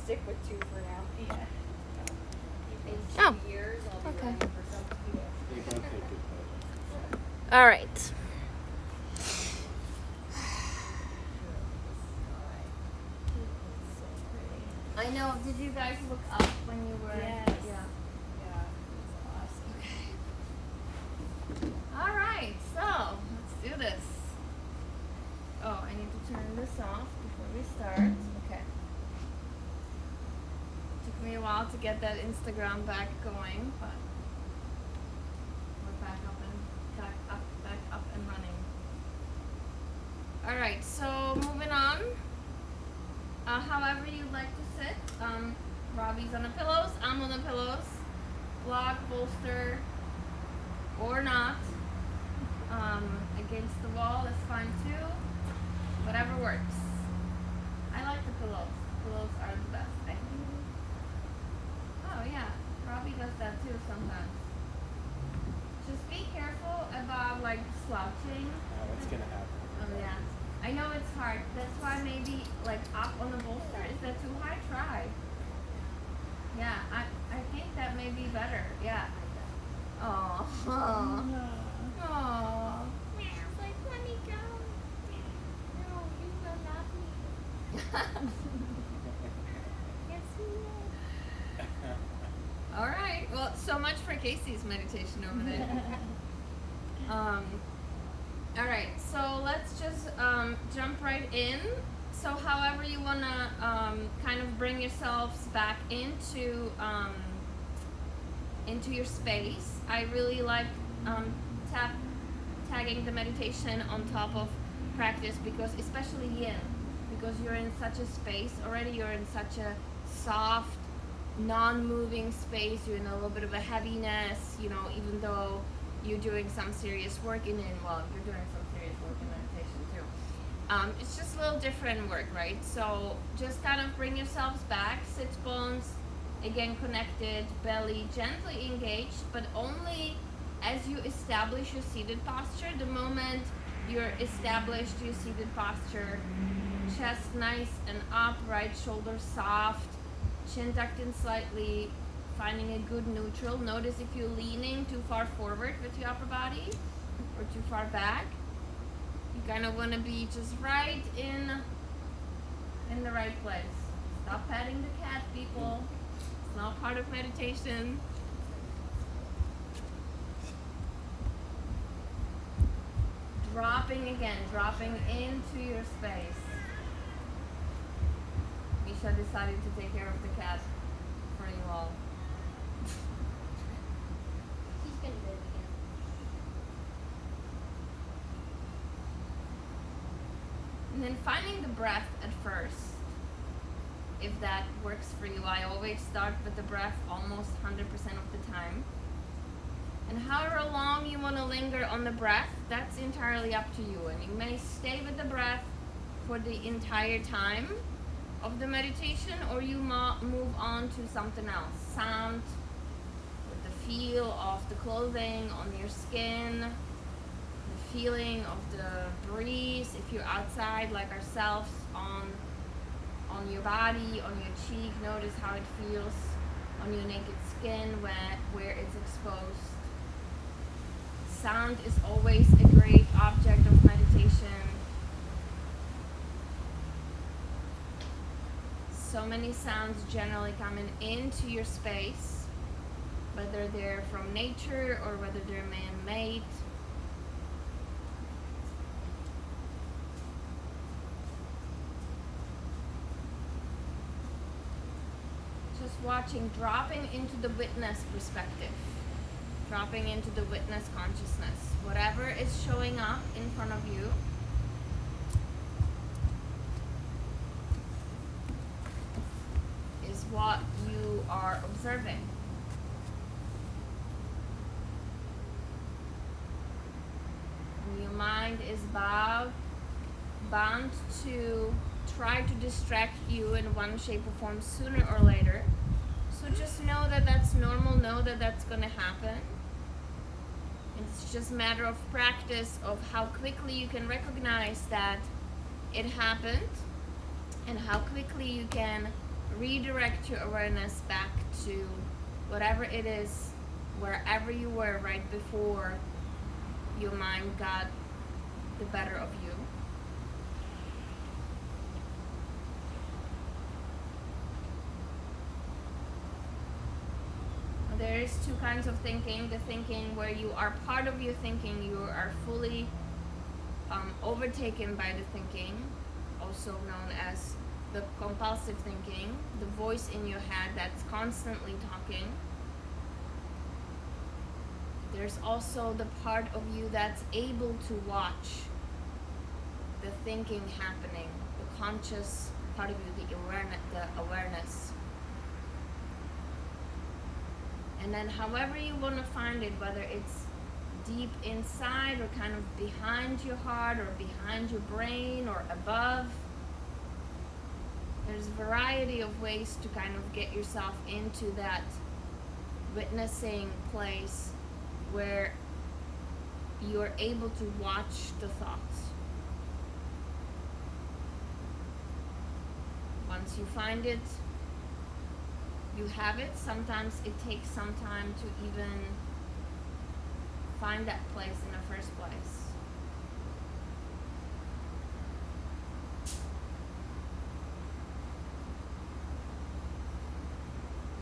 stick with 2 for now. Yeah. In 2 years, I'll be Okay. ready for something. They both take good photos. All right. I know. Did you guys look up when you were? Yes. Yeah. Yeah, it's awesome. Okay. All right. So let's do this. Oh, I need to turn this off before we start. Okay. Took me a while to get that Instagram back going, but we're back up and running. All right. So moving on. However you'd like to sit. Robbie's on the pillows. I'm on the pillows. Block, bolster, or not. Against the wall is fine too. Whatever works. I like the pillows. Pillows are the best, I think. Oh yeah, Robbie does that too sometimes. Just be careful about like slouching. What's gonna happen? Oh yeah. I know it's hard. That's why maybe like up on the bolster. Is that too high? Try. Yeah, I think that may be better. Yeah. Oh. Oh. It's like, let me go. No, you will not me. Yes, you will. All right. Well, so much for Casey's meditation over there. All right. So let's just jump right in. So however you want to kind of bring yourselves back into your space. I really like tagging the meditation on top of practice, because especially yin, because you're in such a space already, you're in such a soft, non-moving space, you're in a little bit of a heaviness, you know, even though you're doing some serious work in it. Well, you're doing some serious work in meditation too. It's just a little different work, right? So just kind of bring yourselves back, sits bones, again connected, belly gently engaged, but only as you establish your seated posture. The moment you're established your seated posture, chest nice and up, right shoulder soft, chin tucked in slightly, finding a good neutral. Notice if you're leaning too far forward with your upper body or too far back. You kind of want to be just right in the right place. Stop petting the cat, people. It's not part of meditation. Dropping into your space. Misha decided to take care of the cat for you all. He's gonna do it again. And then finding the breath at first, if that works for you. I always start with the breath almost 100% of the time. And however long you want to linger on the breath, that's entirely up to you. And you may stay with the breath for the entire time of the meditation, or you move on to something else. Sound, with the feel of the clothing on your skin, the feeling of the breeze, if you're outside like ourselves, on your body, on your cheek. Notice how it feels on your naked skin where it's exposed. Sound is always a great object of meditation. So many sounds generally coming into your space, whether they're from nature or whether they're man-made. Just watching, dropping into the witness perspective. Dropping into the witness consciousness. Whatever is showing up in front of you, is what you are observing. And your mind is bound to try to distract you in one shape or form sooner or later. So just know that that's normal, know that that's going to happen. It's just a matter of practice of how quickly you can recognize that it happened, and how quickly you can redirect your awareness back to whatever it is, wherever you were right before your mind got the better of you. There is two kinds of thinking. The thinking where you are part of your thinking, you are fully overtaken by the thinking, also known as the compulsive thinking, the voice in your head that's constantly talking. There's also the part of you that's able to watch the thinking happening, the conscious part of you, the awareness. And then however you want to find it, whether it's deep inside or kind of behind your heart or behind your brain or above, there's a variety of ways to kind of get yourself into that witnessing place where you're able to watch the thoughts. Once you find it, you have it. Sometimes it takes some time to even find that place in the first place.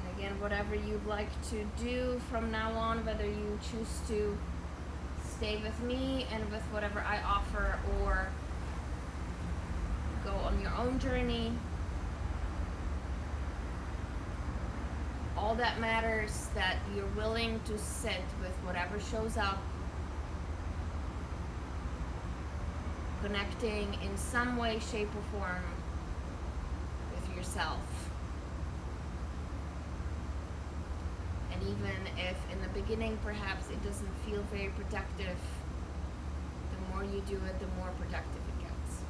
And again, whatever you'd like to do from now on, whether you choose to stay with me and with whatever I offer or go on your own journey, all that matters that you're willing to sit with whatever shows up, connecting in some way, shape, or form with yourself. And even if in the beginning perhaps it doesn't feel very protective, the more you do it, the more protective it gets.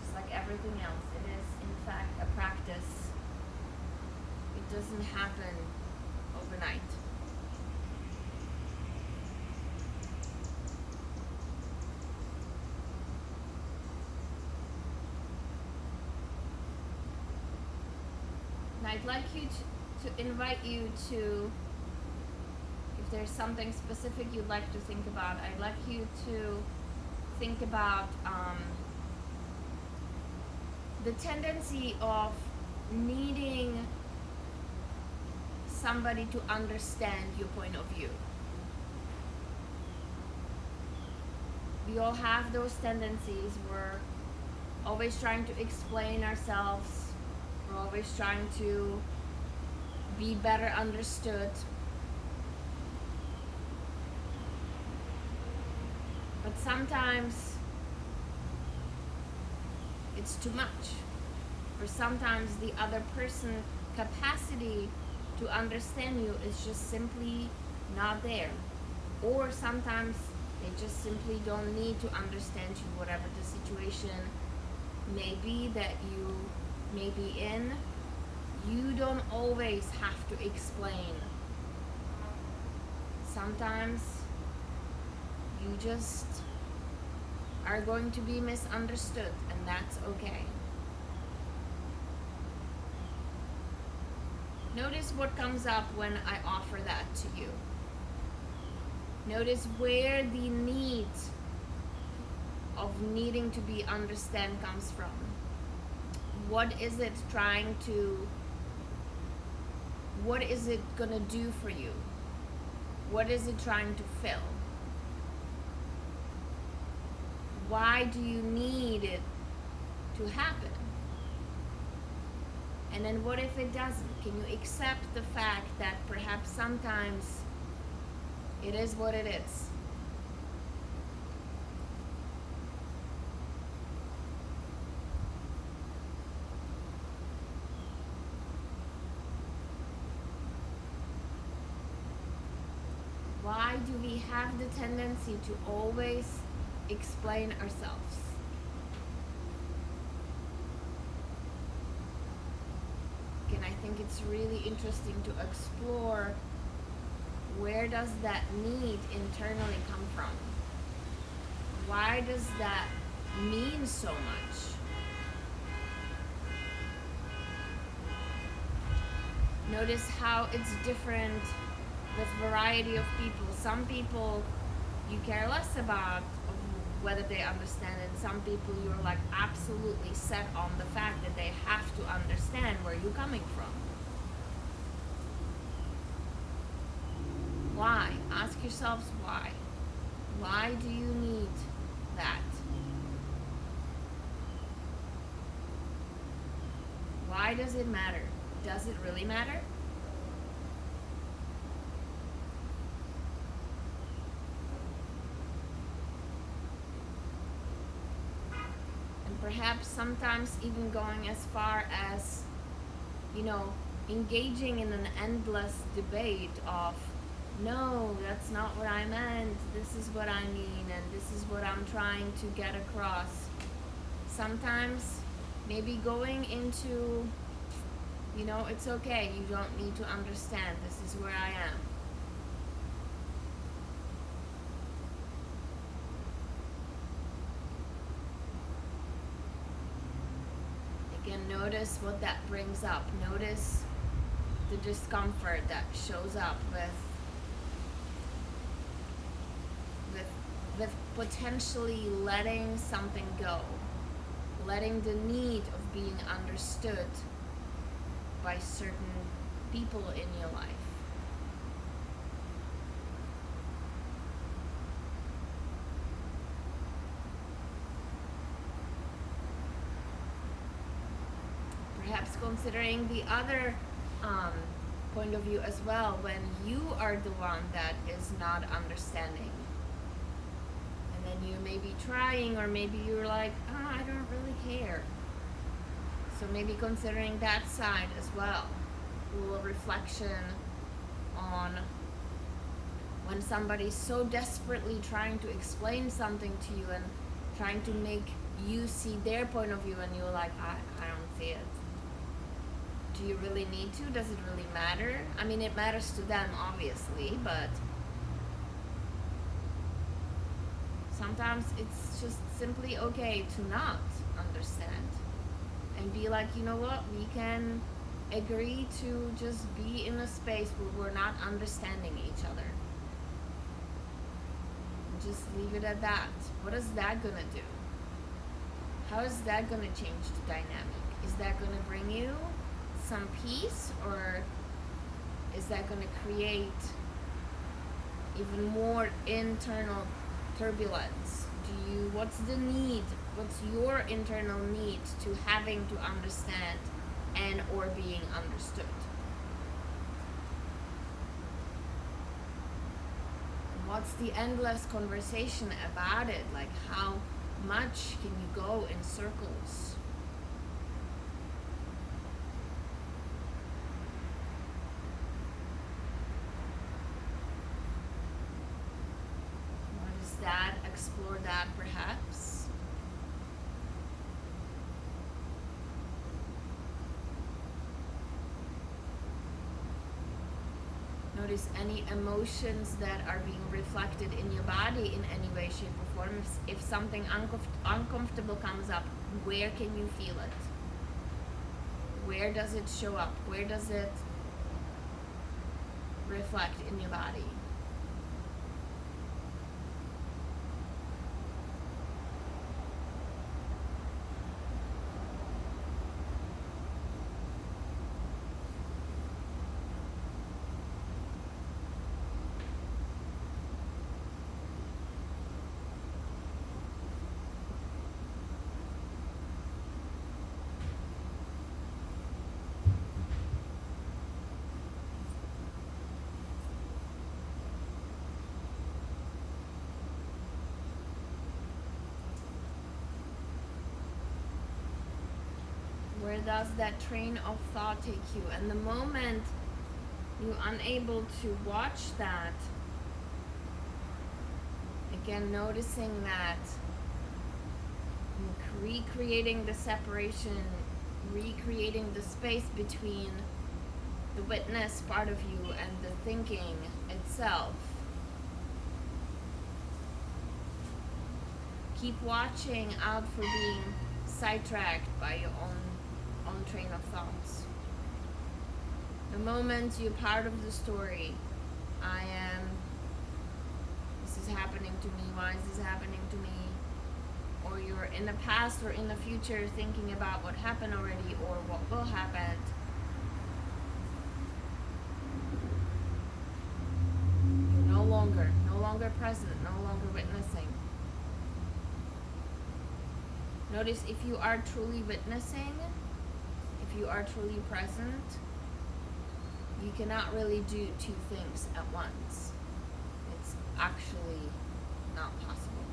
Just like everything else, it is in fact a practice. It doesn't happen overnight. And I'd like you to invite you to, if there's something specific you'd like to think about, I'd like you to think about the tendency of needing somebody to understand your point of view. We all have those tendencies. We're always trying to explain ourselves. We're always trying to be better understood. But sometimes it's too much. Or sometimes the other person's capacity to understand you is just simply not there. Or sometimes they just simply don't need to understand you, whatever the situation may be that you may be in. You don't always have to explain. Sometimes you just are going to be misunderstood, and that's okay. Notice what comes up when I offer that to you. Notice where the need of needing to be understood comes from. What is it gonna do for you? What is it trying to fill? Why do you need it to happen? And then what if it doesn't? Can you accept the fact that perhaps sometimes it is what it is? Why do we have the tendency to always explain ourselves? Again, I think it's really interesting to explore where does that need internally come from? Why does that mean so much? Notice how it's different with variety of people. Some people you care less about whether they understand, and some people you're like absolutely set on the fact that they have to understand where you're coming from. Why? Ask yourselves why. Why do you need that? Why does it matter? Does it really matter? And perhaps sometimes even going as far as, engaging in an endless debate of, no, that's not what I meant, this is what I mean, and this is what I'm trying to get across. Sometimes maybe going into, it's okay, you don't need to understand, this is where I am. Again, notice what that brings up. Notice the discomfort that shows up with potentially letting something go, letting the need of being understood by certain people in your life. Perhaps considering the other point of view as well, when you are the one that is not understanding. And then you may be trying, or maybe you're like, I don't really care. So maybe considering that side as well. A little reflection on when somebody's so desperately trying to explain something to you and trying to make you see their point of view, and you're like, I don't see it. Do you really need to? Does it really matter? I mean, it matters to them, obviously, but sometimes it's just simply okay to not understand and be like, you know what, we can agree to just be in a space where we're not understanding each other. Just leave it at that. What is that gonna do? How is that gonna change the dynamic? Is that gonna bring you some peace, or is that going to create even more internal turbulence? What's the need? What's your internal need to having to understand and or being understood? What's the endless conversation about it? Like, how much can you go in circles? Explore that perhaps. Notice any emotions that are being reflected in your body in any way, shape, or form. If something uncomfortable comes up, where can you feel it? Where does it show up? Where does it reflect in your body? Where does that train of thought take you? And the moment you're unable to watch that, again, noticing that, recreating the separation, recreating the space between the witness part of you and the thinking itself. Keep watching out for being sidetracked by your own train of thoughts. The moment you're part of the story, I am, this is happening to me, why is this happening to me? Or you're in the past or in the future thinking about what happened already or what will happen. You're no longer present, no longer witnessing. Notice if you are truly witnessing, if you are truly present, you cannot really do two things at once. It's actually not possible.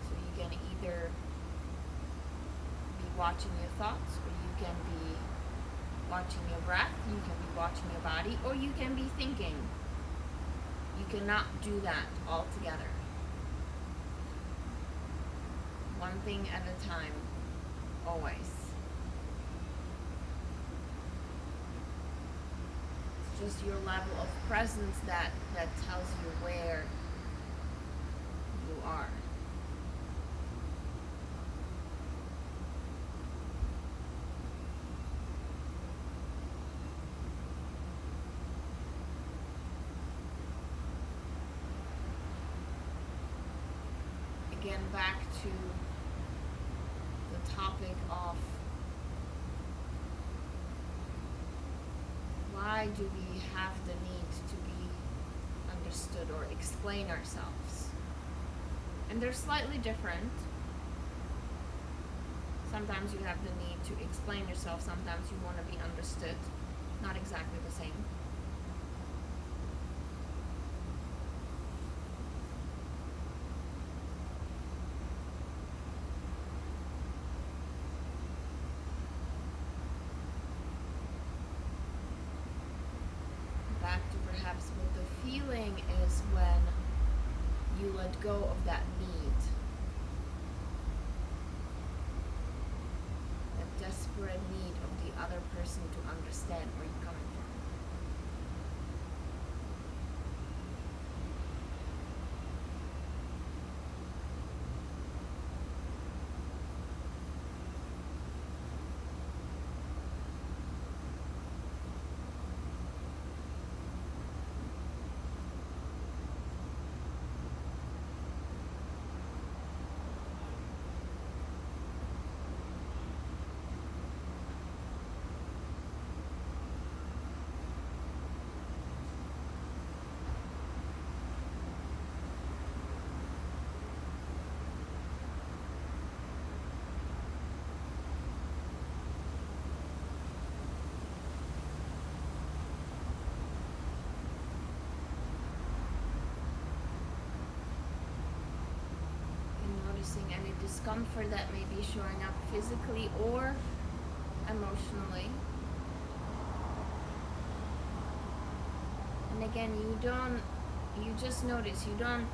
So you can either be watching your thoughts, or you can be watching your breath, you can be watching your body, or you can be thinking. You cannot do that all together. One thing at a time, always. It's just your level of presence that tells you where you are. Again, back to the topic of why do we have the need to be understood or explain ourselves? And they're slightly different. Sometimes you have the need to explain yourself, sometimes you want to be understood. Not exactly the same. Back to perhaps what the feeling is when you let go of that need. That desperate need of the other person to understand where you're coming from. Any discomfort that may be showing up physically or emotionally. And again, you just notice, you don't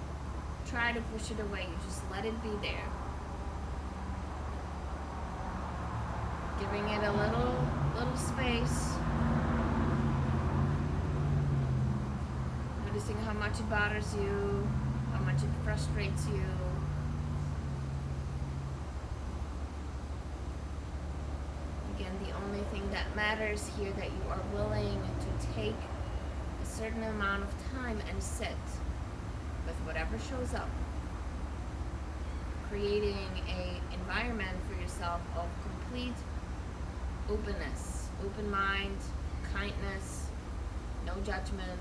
try to push it away, you just let it be there. Giving it a little space. Noticing how much it bothers you, how much it frustrates you. Again, the only thing that matters here that you are willing to take a certain amount of time and sit with whatever shows up. Creating an environment for yourself of complete openness, open mind, kindness, no judgment.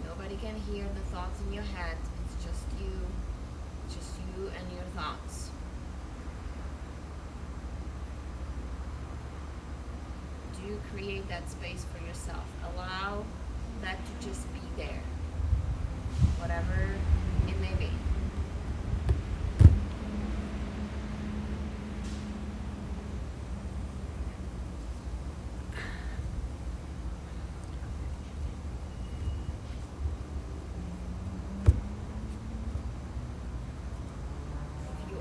Nobody can hear the thoughts in your head. It's just you. Just you and your thoughts. Do create that space for yourself. Allow that to just be there. Whatever it may be.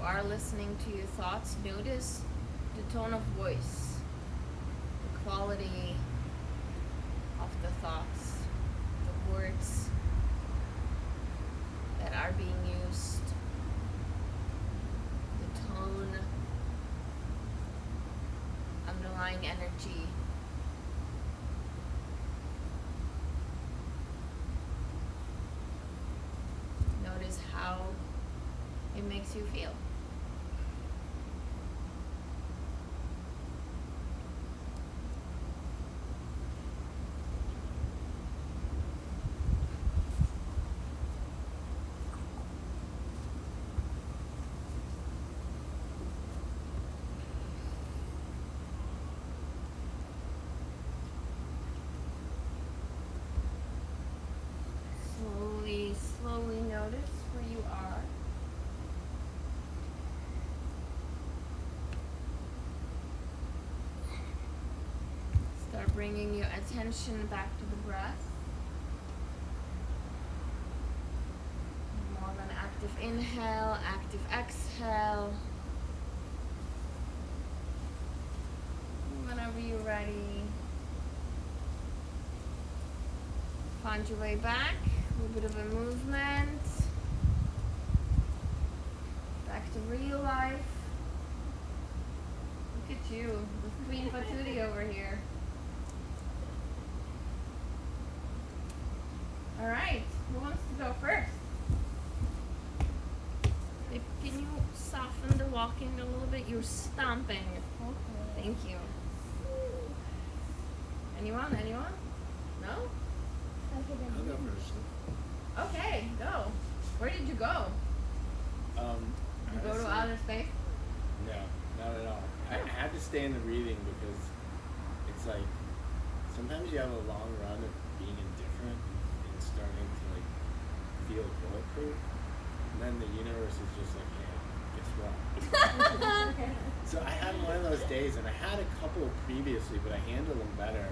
Are listening to your thoughts, notice the tone of voice, the quality of the thoughts, the words that are being used, the tone healing energy. Notice how it makes you feel. Slowly notice where you are. Start bringing your attention back to the breath. More of an active inhale, active exhale. Whenever you're ready, find your way back. A little bit of a movement. Back to real life. Look at you, the Queen Patootie over here. Alright, who wants to go first? Can you soften the walking a little bit? You're stomping. Okay. Thank you. Anyone? No? I'll go first. Okay, go. Where did you go? Did you go to Honestly, outer space? No, not at all. I had to stay in the breathing because it's like sometimes you have a long run of being indifferent and starting to like feel bulletproof, and then the universe is just like, hey, guess what? So I had one of those days, and I had a couple previously, but I handled them better.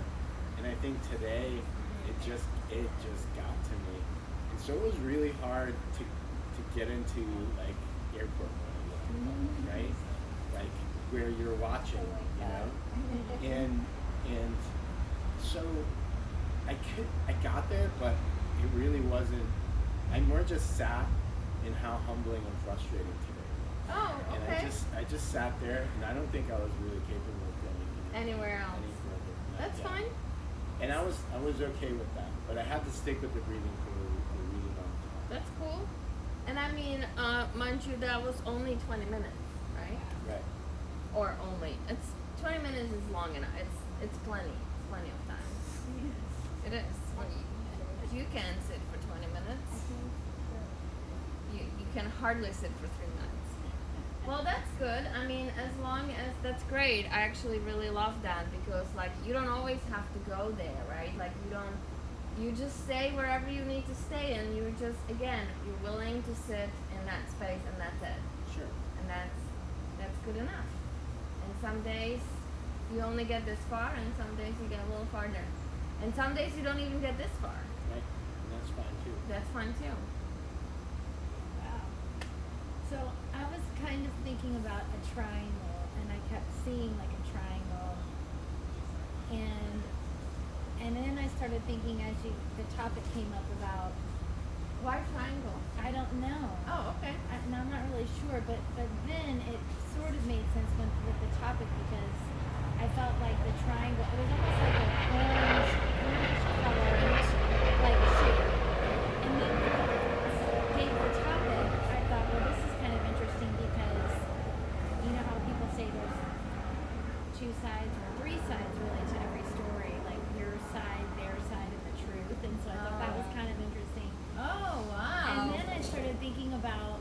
And I think today it just got to me. And so it was really hard to get into like airport mode, right? Like where you're watching, you know? And so I got there, but it really wasn't. I more just sat in how humbling and frustrating today was. Oh, okay. And I just sat there, and I don't think I was really capable of going Anywhere else. any further. That's Yeah. fine. And I was okay with that, but I had to stick with the breathing for a really long time. That's cool. And I mean, mind you, that was only 20 minutes, right? Right. Or only. It's 20 minutes is long enough. It's plenty. It's plenty of time. It is. You can sit for 20 minutes. You can hardly sit for 3 minutes. Well, that's good. I mean, as long as that's great. I actually really love that because like you don't always have to go there, right? Like you just stay wherever you need to stay, and you're you're willing to sit in that space, and that's it. Sure. And that's good enough. And some days you only get this far, and some days you get a little farther, and some days you don't even get this far. Right. And that's fine too. That's fine too. Wow. So I was kind of thinking about a triangle, and I kept seeing like a triangle, and then I started thinking as the topic came up about, Why triangle? I don't know. Oh, okay. And I'm not really sure, but then it sort of made sense with the topic because I felt like the triangle, it was almost like an orange color, like shape. And then when I gave the topic, I thought, well, this is kind of interesting because you know how people say there's two sides or three sides really to every story, like your side, their side, and the truth. And so I thought that was kind of interesting. Oh, wow. And then I started thinking about,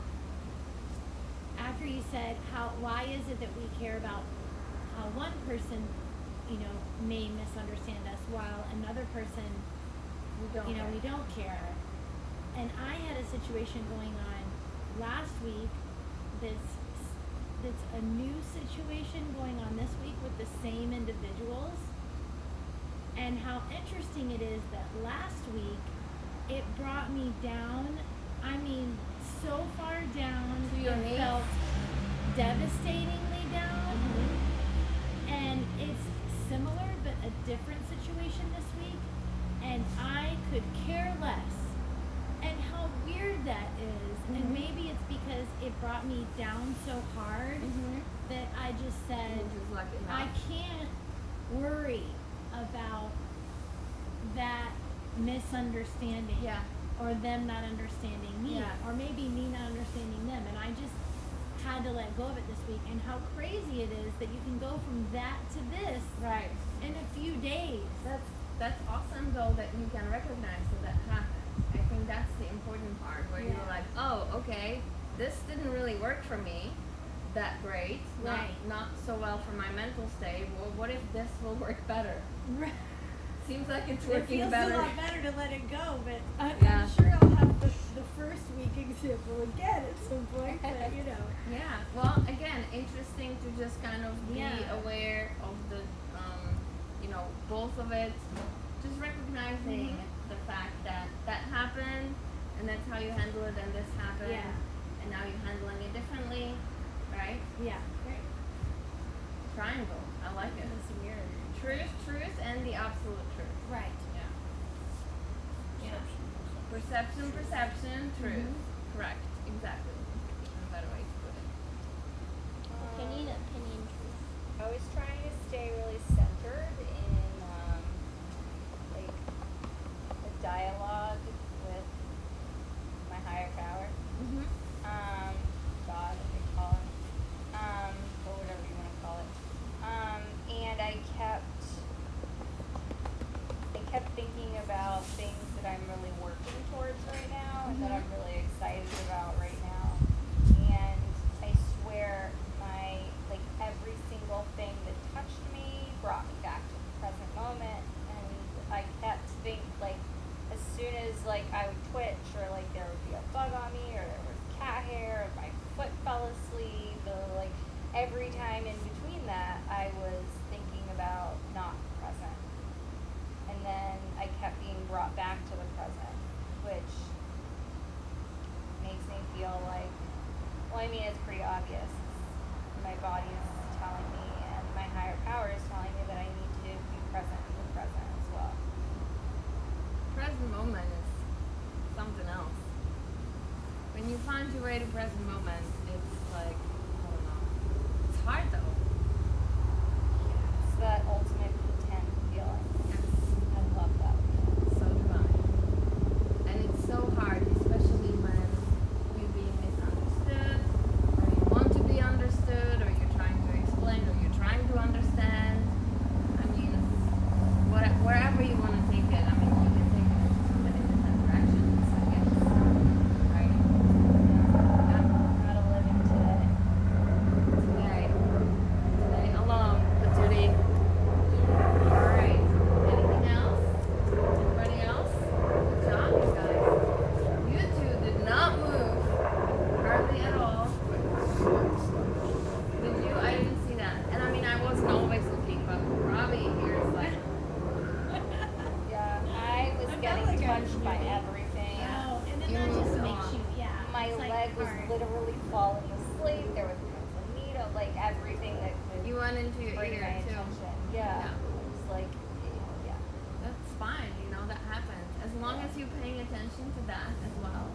after you said why is it that we care about how one person, may misunderstand us while another person, we don't care. And I had a situation going on last week that's a new situation going on this week with the same individuals. And how interesting it is that last week it brought me down, so far down, To your it knees? felt devastatingly down. And it's similar but a different situation this week, and I could care less. And how weird that is. And maybe it's because it brought me down so hard that I just said, Which is like I enough. can't worry about that misunderstanding. Yeah. Or them not understanding me. Yeah. Or maybe me not understanding them. And I just had to let go of it this week. And how crazy it is that you can go from that to this Right. in a few days. That's awesome though that you can recognize that happens. I think that's the important part where Yeah. you're like, oh, okay, this didn't really work for me that great. Right. Not so well for my mental state. Well, what if this will work better? Right. Seems like it's It working feels better. a lot better to let it go, but Yeah. I'm sure I'll have the first week example again at some point, but you know. Yeah. Well, again, interesting to just kind of be Yeah. aware of the, both of it. Just recognizing Mhm. the fact that that happened, and that's how you handle it, and this happened, Yeah. and now you're handling it differently, right? Yeah. Right. Triangle. I like it. That's weird. Truth, and the absolute truth. Right. Yeah. Perception. Perception, truth. Mhm. Correct. Exactly. A better way to put it. Opinion, truth. I was trying to stay really centered in like a dialogue with my higher power. Mm-hmm. God, what they call him. Or whatever you want to call it. And I kept thinking about things that I'm really working towards right now and that I'm really excited about right now. And I swear every single thing that touched me brought me back to the present moment. And I kept as soon as I would twitch or there would be a bug on me or there was cat hair or my foot fell asleep or every time in between that I was thinking about not present. And then I kept being brought back to the present, which makes me feel it's pretty obvious. My body is telling me and my higher power is telling me that I need to be present in the present as well. Present moment is something else. When you find your way to present moment, it's I don't know. It's hard though. It's that ultimate content feeling. Yes. I love that feeling. So divine. And it's so hard, especially when you're being misunderstood, or you want to be understood, or you're trying to explain, or you're trying to understand. I mean, wherever you want to take it, I mean, you can take it in so many different directions, I guess. Right? Yeah. Gotta live in today. Today alone, but today. Alright. Anything else? Anybody else? Good job, you guys. You two did not move. Hardly at all. Did you? I didn't see that. And I mean, I wasn't always looking, but Robbie here is Yeah, I was I getting felt like I was touched by moving. everything. Oh, and then You that just moved makes on. you, yeah. My it's leg was hard. literally falling asleep. There was a needle, everything that could You went into your bring ear my too. attention. Yeah. Yeah. It was yeah. That's fine, that happens. As long as you're paying attention to that as well.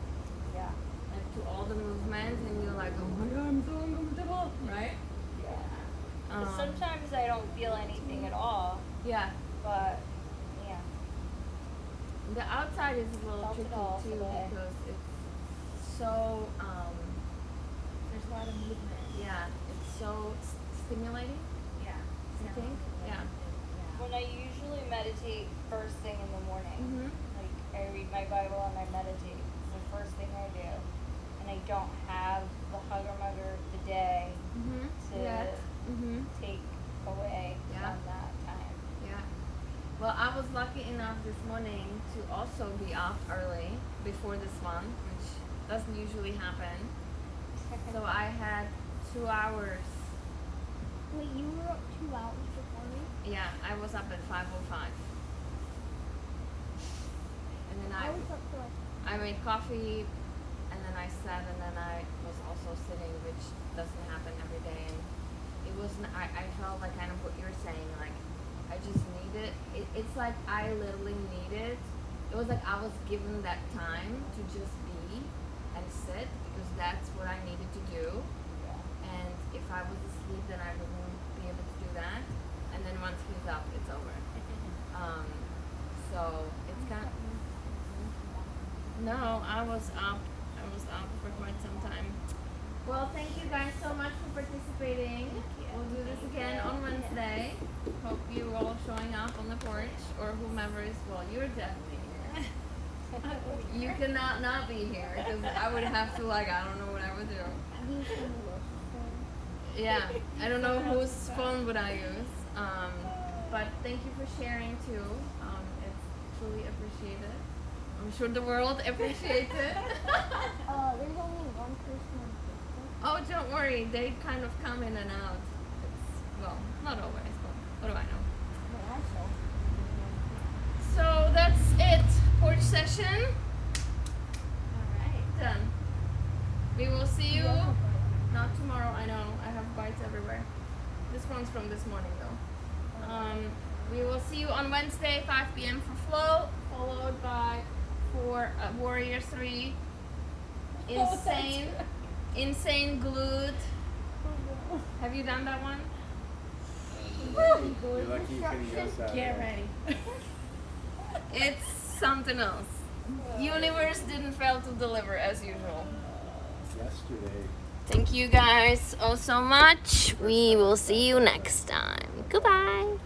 Yeah. Like to all the movement and you're like, oh my god, I'm so uncomfortable. Right? Yeah. Sometimes I don't feel anything at all, Yeah. but yeah. The outside is a little Felt it tricky all too today. because it's so There's a lot of movement. it's so stimulating. Yeah. You think? Yeah. When I usually meditate first thing in the morning, Mhm. I read my Bible and I meditate. It's the first thing I do. And I don't have the hugger mugger of the day Mhm. to Yeah. Mhm. take away Yeah. from that time. Yeah. Well, I was lucky enough this morning to also be off early before this one, which doesn't usually happen. So I had 2 hours. Wait, you were up 2 hours before me? Yeah, I was up at 5:05. And then I was up for I made coffee, and then I sat, and then I was also sitting, which doesn't happen every day. And it wasn't. I felt like kind of what you're saying. Like I just needed. It's like I literally needed. It was like I was given that time to just be and sit because that's what I needed to do. Yeah. And if I was asleep, then I wouldn't be able to do that. and then once he's up, it's over. So it's kind of. No, I was up. I was up for quite some time. Well, thank you guys so much for participating. We'll do this again on Wednesday. Hope you all showing up on the porch or whomever is. Well, you're definitely here. You cannot not be here because I would have to I don't know what I would do. Yeah, I don't know whose phone would I use. But thank you for sharing too. It's truly appreciated. I'm sure the world appreciates it. There's only one person on Facebook. Oh, don't worry. They kind of come in and out. Well, not always, but what do I know? But also, So that's it. Porch session Alright. done. We will see you. Not tomorrow. I know. I have bites everywhere. This one's from this morning though. We will see you on Wednesday, 5 p.m. for flow, followed by Warrior 3. Insane glute. Have you done that one? You're lucky you couldn't go Saturday. Get ready. It's something else. Universe didn't fail to deliver as usual. Yesterday. Thank you guys oh so much. We will see you next time. Goodbye.